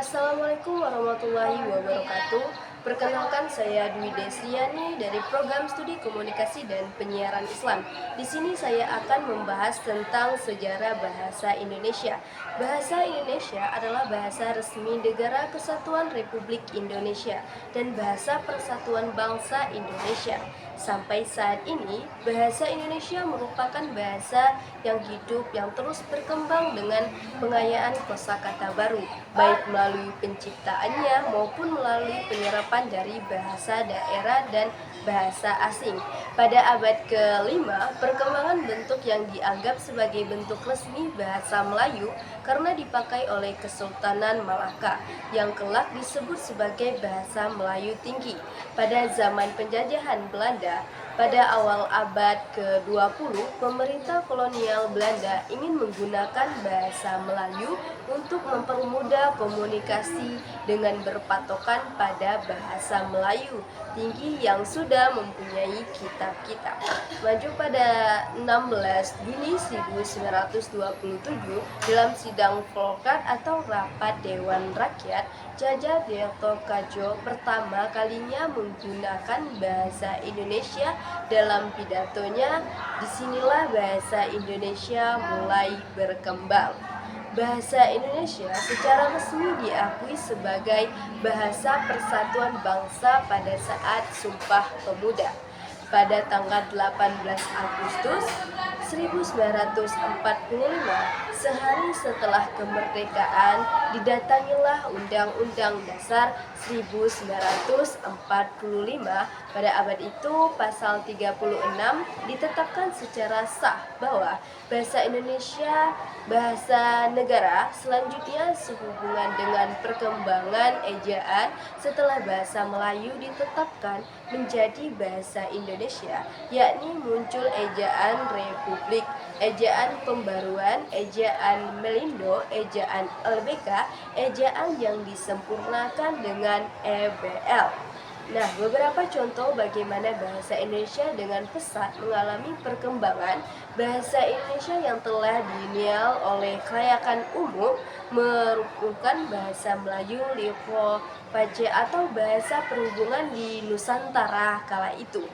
Assalamualaikum warahmatullahi wabarakatuh. Perkenalkan, saya Dwi Desriani dari Program Studi Komunikasi dan Penyiaran Islam. Di sini saya akan membahas tentang sejarah bahasa Indonesia. Bahasa Indonesia adalah bahasa resmi Negara Kesatuan Republik Indonesia dan bahasa Persatuan Bangsa Indonesia. Sampai saat ini, bahasa Indonesia merupakan bahasa yang hidup yang terus berkembang dengan pengayaan kosakata baru, baik melalui penciptaannya maupun melalui penyerapan dari bahasa daerah dan bahasa asing. Pada abad ke-5, perkembangan bentuk yang dianggap sebagai bentuk resmi bahasa Melayu karena dipakai oleh Kesultanan Malaka yang kelak disebut sebagai bahasa Melayu Tinggi. Pada zaman penjajahan Belanda, pada awal abad ke-20, pemerintah kolonial Belanda ingin menggunakan bahasa Melayu untuk mempermudah komunikasi dengan berpatokan pada bahasa Melayu Tinggi yang sudah mempunyai kitab-kitab. Maju pada 16 Juni 1927 dalam sidang Volkat atau Rapat Dewan Rakyat, Jaja Deoto Kadjo pertama kalinya menggunakan bahasa Indonesia dalam pidatonya. Disinilah bahasa Indonesia mulai berkembang. Bahasa Indonesia secara resmi diakui sebagai bahasa persatuan bangsa pada saat Sumpah Pemuda. Pada tanggal 18 Agustus 1945, sehari setelah kemerdekaan, didatangilah Undang-Undang Dasar 1945. Pada abad itu, pasal 36 ditetapkan secara sah bahwa bahasa Indonesia bahasa negara. Selanjutnya, sehubungan dengan perkembangan ejaan setelah bahasa Melayu ditetapkan menjadi bahasa Indonesia, yakni muncul ejaan Republik, ejaan Pembaruan, ejaan Melindo, ejaan LBK, ejaan yang disempurnakan dengan EBL. Nah, beberapa contoh bagaimana bahasa Indonesia dengan pesat mengalami perkembangan. Bahasa Indonesia yang telah dinial oleh kelayakan umum merupakan bahasa Melayu Lipo Pace atau bahasa perhubungan di Nusantara kala itu.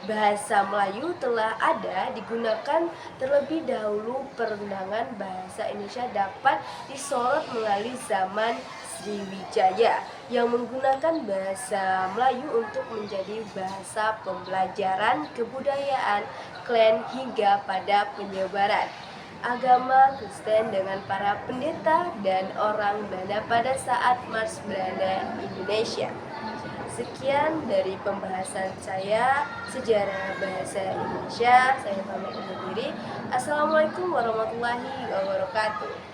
Bahasa Melayu telah ada digunakan terlebih dahulu. Perkembangan bahasa Indonesia dapat disorot melalui zaman Sriwijaya yang menggunakan bahasa Melayu untuk menjadi bahasa pembelajaran kebudayaan klan hingga pada penyebaran agama Kristen dengan para pendeta dan orang Belanda pada saat Mars Belanda Indonesia. Sekian dari pembahasan saya sejarah bahasa Indonesia. Saya pamit undur diri. Assalamualaikum warahmatullahi wabarakatuh.